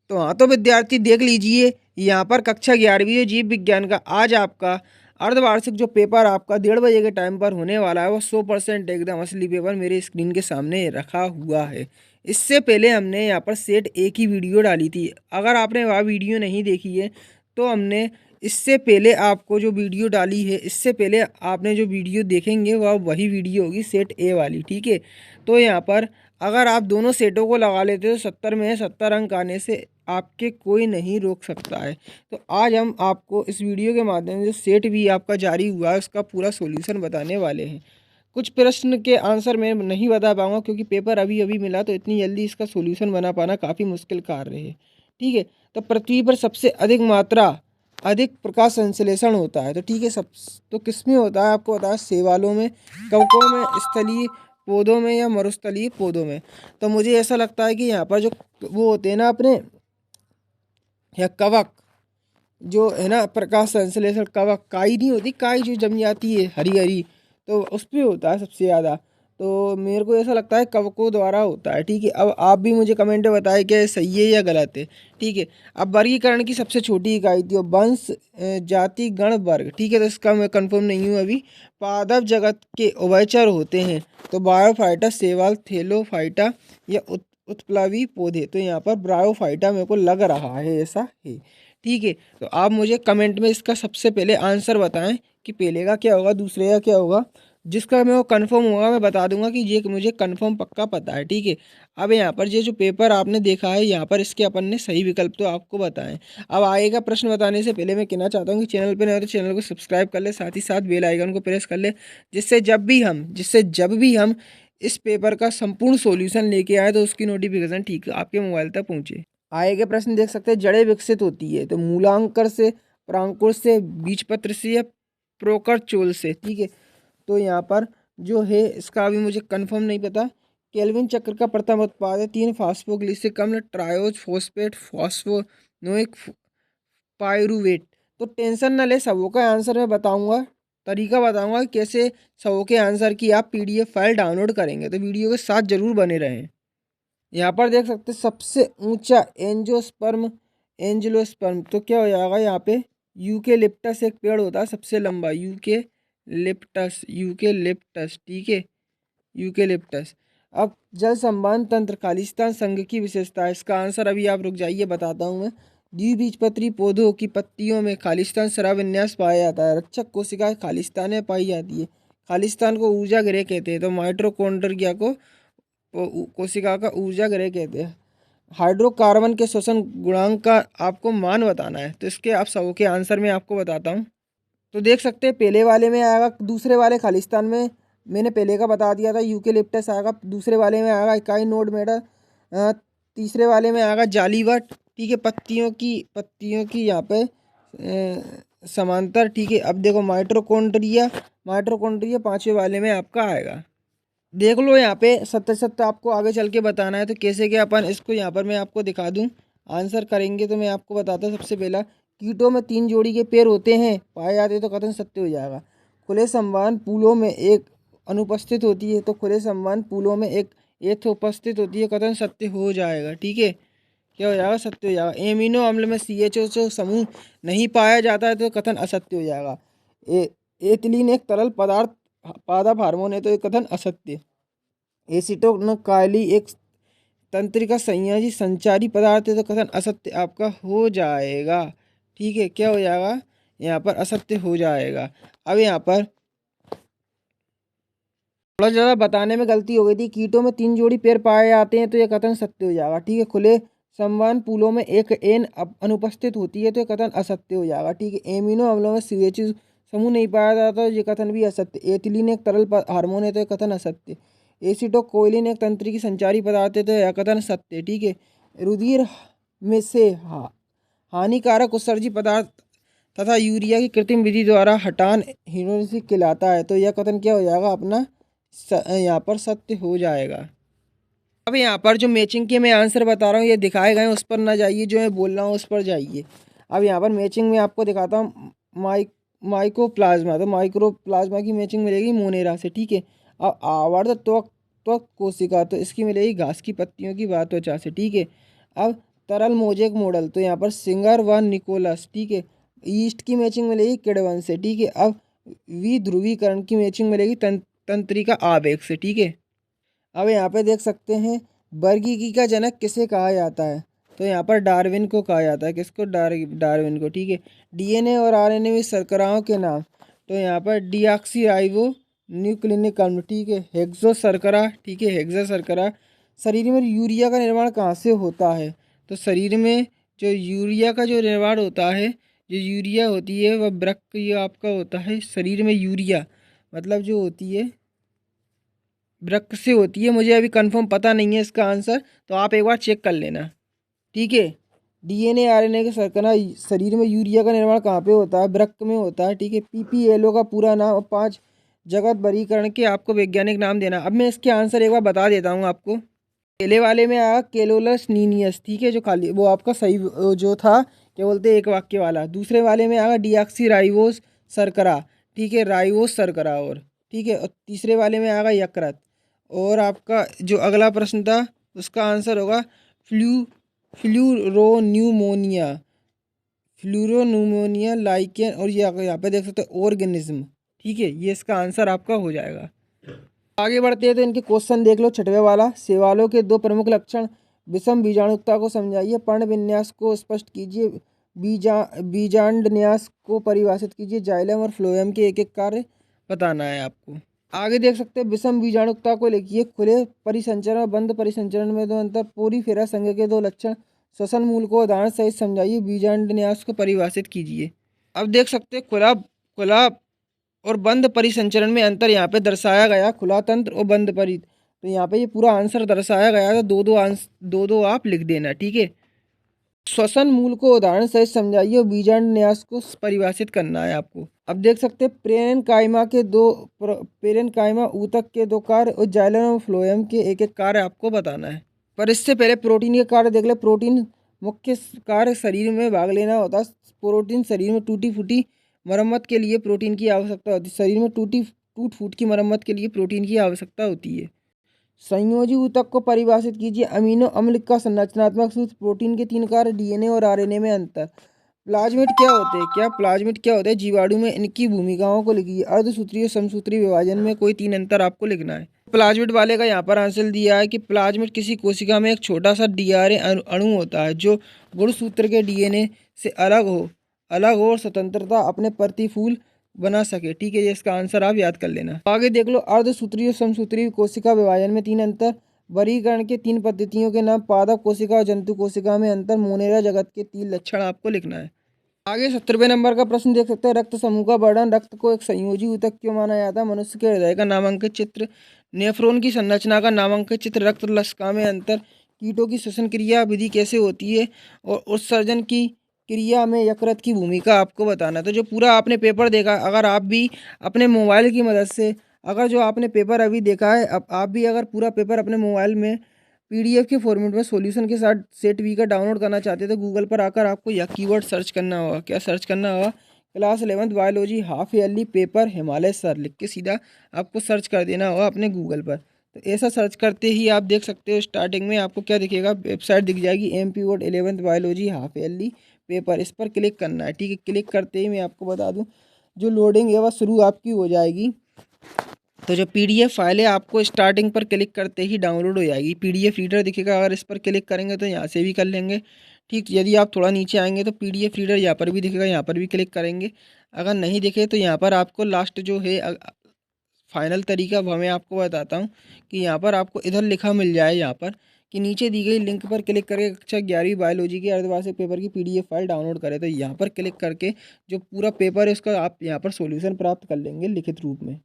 तो हाँ, तो विद्यार्थी देख लीजिए यहाँ पर कक्षा 11वीं जीव विज्ञान का आज आपका अर्धवार्षिक जो पेपर आपका 1:30 के टाइम पर होने वाला है वो 100% एकदम असली पेपर मेरे स्क्रीन के सामने रखा हुआ है। इससे पहले हमने यहाँ पर सेट ए की वीडियो डाली थी। अगर आपने वह वीडियो नहीं देखी है तो हमने इससे पहले आपको जो वीडियो डाली है, इससे पहले आपने जो वीडियो देखेंगे वह वही वीडियो होगी सेट ए वाली, ठीक है। तो यहाँ पर अगर आप दोनों सेटों को लगा लेते हो 70 में 70 अंक आने से आपके कोई नहीं रोक सकता है। तो आज हम आपको इस वीडियो के माध्यम से सेट भी आपका जारी हुआ है उसका पूरा सॉल्यूशन बताने वाले हैं। कुछ प्रश्न के आंसर मैं नहीं बता पाऊंगा क्योंकि पेपर अभी अभी मिला, तो इतनी जल्दी इसका सॉल्यूशन बना पाना काफ़ी मुश्किल कार्य है, ठीक है। तो पृथ्वी पर सबसे अधिक प्रकाश संश्लेषण होता है, तो ठीक है, सब तो किसमें होता है आपको बताया, शैवालों में, कवकों में, स्थलीय पौधों में या मरुस्थलीय पौधों में। तो मुझे ऐसा लगता है कि यहाँ पर जो वो होते हैं ना अपने या कवक जो है ना प्रकाश संश्लेषण, कवक काई नहीं होती, काई जो जम जाती है हरी हरी, तो उस पर होता है सबसे ज़्यादा। तो मेरे को ऐसा लगता है कवकों द्वारा होता है, ठीक है। अब आप भी मुझे कमेंट में बताएं कि सही है या गलत है, ठीक है। अब वर्गीकरण की सबसे छोटी इकाई थी वंश जाति गण वर्ग, ठीक है। तो इसका मैं कंफर्म नहीं हूँ अभी। पादप जगत के उभयचर होते हैं तो बायोफाइटा, शैवाल, थैलोफाइटा या उत्प्लावी पौधे। तो यहाँ पर ब्रायोफाइटा मेरे को लग रहा है ऐसा है, ठीक है। तो आप मुझे कमेंट में इसका सबसे पहले आंसर बताएं कि पहले का क्या होगा, दूसरे का क्या होगा। जिसका मैं वो कन्फर्म होगा मैं बता दूंगा कि ये मुझे कन्फर्म पक्का पता है, ठीक है। अब यहाँ पर ये जो पेपर आपने देखा है यहाँ पर इसके अपन ने सही विकल्प तो आपको बताएं। अब आएगा प्रश्न बताने से पहले मैं कहना चाहता हूँ कि चैनल पर नहीं हो तो चैनल को सब्सक्राइब कर ले, साथ ही साथ बेल आइकन को प्रेस कर ले, जिससे जब भी हम इस पेपर का संपूर्ण सॉल्यूशन लेके आए तो उसकी नोटिफिकेशन ठीक आपके मोबाइल तक पहुँचे। आगे के प्रश्न देख सकते हैं, जड़ें विकसित होती है तो मूलांकर से, परांकुर से, बीजपत्र से या प्रोकरचोल से, ठीक है। तो यहाँ पर जो है इसका अभी मुझे कंफर्म नहीं पता। केल्विन चक्र का प्रथम उत्पाद है 3 फास्फोग्लिसरिक अम्ल ट्रायोज फॉस्फेट फॉस्फोनोइक पायरुवेट। तो टेंशन न ले, सबों का आंसर मैं बताऊंगा, तरीका बताऊंगा कि कैसे सबों के आंसर की आप पीडीएफ फाइल डाउनलोड करेंगे, तो वीडियो के साथ जरूर बने रहें। यहाँ पर देख सकते हैं सबसे ऊंचा एंजियोस्पर्म तो क्या हो जाएगा यहाँ पे, यूकेलिप्टस एक पेड़ होता है सबसे लंबा, यूकेलिप्टस, ठीक है, यूकेलिप्टस। अब जल संबंध तंत्र खालिस्तान संघ की विशेषता है, इसका आंसर अभी आप रुक जाइए बताता हूँ मैं। द्विबीजपत्री पौधों की पत्तियों में खालिस्तान स्राव विन्यास पाया जाता है। रक्षक कोशिका खालिस्तान में पाई जाती है। खालिस्तान को ऊर्जा गृह कहते हैं, तो माइटोकॉन्ड्रिया को कोशिका का ऊर्जा गृह कहते हैं। हाइड्रोकार्बन के श्वसन गुणांक का आपको मान बताना है, तो इसके आप सबों के आंसर में आपको बताता हूँ। तो देख सकते हैं पहले वाले में आएगा, दूसरे वाले खालिस्तान में मैंने पहले का बता दिया था, यूकेलिप्टस आएगा, दूसरे वाले में आएगा इकाई नोड मेडर, तीसरे वाले में आएगा जालीवट, ठीक है। पत्तियों की यहाँ पे समांतर, ठीक है। अब देखो माइटोकॉन्ड्रिया पांचवें वाले में आपका आएगा। देख लो यहाँ पे सत्य आपको आगे चल के बताना है, तो कैसे क्या अपन इसको यहाँ पर मैं आपको दिखा दूँ आंसर करेंगे। तो मैं आपको बताता हूँ सबसे पहला, कीटों में 3 जोड़ी के पैर होते हैं पाए जाते हैं, तो कथन सत्य हो जाएगा। खुले संवहन पूलों में एक अनुपस्थित होती है, तो खुले संवहन पूलों में एक उपस्थित होती है, कथन सत्य हो जाएगा, ठीक है। क्या हो जाएगा, सत्य हो जाएगा। एमिनो अम्ल में CHO समूह नहीं पाया जाता है, तो कथन असत्य हो जाएगा। एथिलीन एक तरल पदार्थ पादप हार्मोन है, तो ये कथन असत्य। एसिटोनकाइली एक तंत्रिका संयोजी संचारी पदार्थ है, तो कथन असत्य आपका हो जाएगा, ठीक है। क्या हो जाएगा, यहाँ पर असत्य हो जाएगा। अब यहाँ पर थोड़ा ज़्यादा बताने में गलती हो गई थी, कीटों में 3 जोड़ी पैर पाए जाते हैं, तो ये कथन सत्य हो जाएगा, ठीक है। खुले संवहन पूलों में एक एन अनुपस्थित होती है, तो ये कथन असत्य हो जाएगा, ठीक है। एमिनो अम्लों में CH समूह नहीं पाया जाता, तो ये कथन भी असत्य। एथिलीन एक तरल हार्मोन है, तो ये कथन असत्य। एसिटोकोइलिन एक तंत्रिकी संचारी पदार्थ है, तो यह कथन सत्य, ठीक है। रुधिर में से हानिकारक उत्सर्जी पदार्थ तथा यूरिया की कृत्रिम विधि द्वारा हटान हीनोसिस कहलाता है, तो यह कथन क्या हो जाएगा अपना यहाँ पर सत्य हो जाएगा। अब यहाँ पर जो मैचिंग के मैं आंसर बता रहा हूँ ये दिखाए गए उस पर ना जाइए, जो मैं बोल रहा हूँ उस पर जाइए। अब यहाँ पर मैचिंग में आपको दिखाता हूँ माइकोप्लाज्मा, तो माइक्रोप्लाज्मा की मैचिंग मिलेगी मोनेरा से, ठीक है। अब आवर्त त्वक कोशिका, तो इसकी मिलेगी घास की पत्तियों की बात त्वचा से, ठीक है। अब तरल मोजेक मॉडल, तो यहाँ पर सिंगर वन निकोलस, ठीक है। ईस्ट की मैचिंग मिलेगी किडवन से, ठीक है। अब विध्रुवीकरण की मैचिंग मिलेगी तंत्रिका आवेग से, ठीक है। अब यहाँ पे देख सकते हैं वर्गीकी का जनक किसे कहा जाता है, तो यहाँ पर डार्विन को कहा जाता है। किसको? डार्विन को, ठीक है। डीएनए और आरएनए में शर्कराओं के नाम, तो यहाँ पर डीऑक्सीराइबो न्यूक्लिनिक अम्ल, ठीक है। हेक्सो शर्करा, ठीक है, हेक्सा शर्करा। शरीर में यूरिया का निर्माण कहाँ से होता है, तो शरीर में जो यूरिया का जो निर्माण होता है, जो यूरिया होती है वह वृक्क, ये आपका होता है शरीर में यूरिया, मतलब जो होती है वृक्क से होती है। मुझे अभी कंफर्म पता नहीं है इसका आंसर, तो आप एक बार चेक कर लेना, ठीक है। डीएनए आरएनए के सरकना शरीर में यूरिया का निर्माण कहाँ पे होता है? वृक्क में होता है, ठीक है। पीपीएलओ का पूरा नाम और 5 जगत वर्गीकरण के आपको वैज्ञानिक नाम देना। अब मैं इसके आंसर एक बार बता देता हूँ आपको। पहले वाले में आया केलोलस नीनियस, ठीक है, जो खाली वो आपका सही जो था, क्या बोलते हैं, एक वाक्य वाला। दूसरे वाले में आया डीऑक्सी राइबोस शर्करा, ठीक है, राइबोस शर्करा, और ठीक है। और तीसरे वाले में आएगा यकृत। और आपका जो अगला प्रश्न था उसका आंसर होगा फ्लूरोन्यूमोनिया, फ्लूरोन्यूमोनिया लाइकेन, और ये यहाँ पे देख सकते हो ऑर्गेनिज्म, ठीक है। ये इसका आंसर आपका हो जाएगा। आगे बढ़ते हैं तो इनके क्वेश्चन देख लो। छठवें वाला, शैवालों के 2 प्रमुख लक्षण, विषम बीजाणुता को समझाइए, पर्ण विन्यास को स्पष्ट कीजिए, बीजांडन्यास को परिभाषित कीजिए, जाइलम और फ्लोएम के एक एक कार्य बताना है आपको। आगे देख सकते हैं विषम बीजाणुता को लिखिए, खुले परिसंचरण और बंद परिसंचरण में 2 अंतर, पोरीफेरा संघ के 2 लक्षण, श्वसन मूल को उदाहरण सहित समझाइए, बीजांडन्यास को परिभाषित कीजिए। अब देख सकते हैं खुला खुला और बंद परिसंचरण में अंतर यहाँ पे दर्शाया गया, खुला तंत्र और बंद परि, तो यहाँ पे ये पूरा आंसर दर्शाया गया था। दो दो आप लिख देना, ठीक है। श्वसन मूल को उदाहरण सहित समझाइए और बीजांड न्यास को परिभाषित करना है आपको। अब देख सकते हैं पेरेन कायमा ऊतक के 2 कार्य और जाइलम और फ्लोएम के एक एक कार्य आपको बताना है। पर इससे पहले प्रोटीन के कार्य देख ले। प्रोटीन मुख्य कार्य शरीर में भाग लेना होता है। प्रोटीन शरीर में टूटी फूटी मरम्मत के लिए प्रोटीन की आवश्यकता होती है। शरीर में टूट फूट की मरम्मत के लिए प्रोटीन की आवश्यकता होती है। संयोजी ऊतक को परिभाषित कीजिए, अमीनो अम्ल का संरचनात्मक सूत्र, प्रोटीन के 3 कार्य, डीएनए और आरएनए में अंतर। प्लाज्मिड क्या होते हैं? प्लाज्मिड क्या होते हैं? जीवाणु में इनकी भूमिकाओं को लिखिए। अर्धसूत्रीय समसूत्री विभाजन में कोई 3 अंतर आपको लिखना है। प्लाज्मिड वाले का यहाँ पर आंसर दिया है कि प्लाज्मिड किसी कोशिका में एक छोटा सा डीआरए अणु होता है जो गुणसूत्र के डीएनए से अलग हो और स्वतंत्रता अपने प्रतिफूल बना सके, ठीक है। ये इसका आंसर आप याद कर लेना। आगे देख लो, अर्धसूत्रीय और समसूत्रीय कोशिका विभाजन में 3 अंतर, वर्गीकरण के 3 पद्धतियों के नाम, पादप कोशिका और जंतु कोशिका में अंतर, मोनेरा जगत के 3 लक्षण आपको लिखना है। आगे 70वें नंबर का प्रश्न देख सकते हैं, रक्त समूह का वर्णन। रक्त को एक संयोजी ऊतक क्यों माना जाता है? मनुष्य के हृदय का नामांकित चित्र, नेफ्रॉन की संरचना का नामांकित चित्र, रक्त लसिका में अंतर, कीटों की श्वसन क्रिया विधि कैसे होती है, और उत्सर्जन की क्रिया में यकृत की भूमिका आपको बताना। तो जो पूरा आपने पेपर देखा, अगर आप भी अपने मोबाइल की मदद से, अगर जो आपने पेपर अभी देखा है, अब आप भी अगर पूरा पेपर अपने मोबाइल में पीडीएफ के फॉर्मेट में सॉल्यूशन के साथ सेट वी का डाउनलोड करना चाहते हैं तो गूगल पर आकर आपको यह कीवर्ड सर्च करना होगा। क्या सर्च करना होगा? Class 11th biology half yearly paper Himalaya sir लिख के सीधा आपको सर्च कर देना होगा अपने गूगल पर। तो ऐसा सर्च करते ही आप देख सकते हो स्टार्टिंग में आपको क्या दिखेगा, वेबसाइट दिख जाएगी, MP board 11th biology half yearly paper. इस पर क्लिक करना है, ठीक है। क्लिक करते ही मैं आपको बता दूँ जो लोडिंग है वह शुरू आपकी हो जाएगी। तो जो PDF फाइल है आपको स्टार्टिंग पर क्लिक करते ही डाउनलोड हो जाएगी। PDF रीडर दिखेगा, अगर इस पर क्लिक करेंगे तो यहाँ से भी कर लेंगे, ठीक। यदि आप थोड़ा नीचे आएंगे तो PDF रीडर यहाँ पर भी दिखेगा, यहाँ पर भी क्लिक करेंगे। अगर नहीं दिखे तो यहाँ पर आपको लास्ट जो है फाइनल तरीका वो मैं आपको बताता हूँ कि यहाँ पर आपको इधर लिखा मिल जाए, यहाँ पर कि नीचे दी गई लिंक पर क्लिक करके कक्षा 11वीं बायोलॉजी के अर्धवार्षिक पेपर की PDF फाइल डाउनलोड करें। तो यहाँ पर क्लिक करके जो पूरा पेपर है उसका आप यहाँ पर सॉल्यूशन प्राप्त कर लेंगे लिखित रूप में।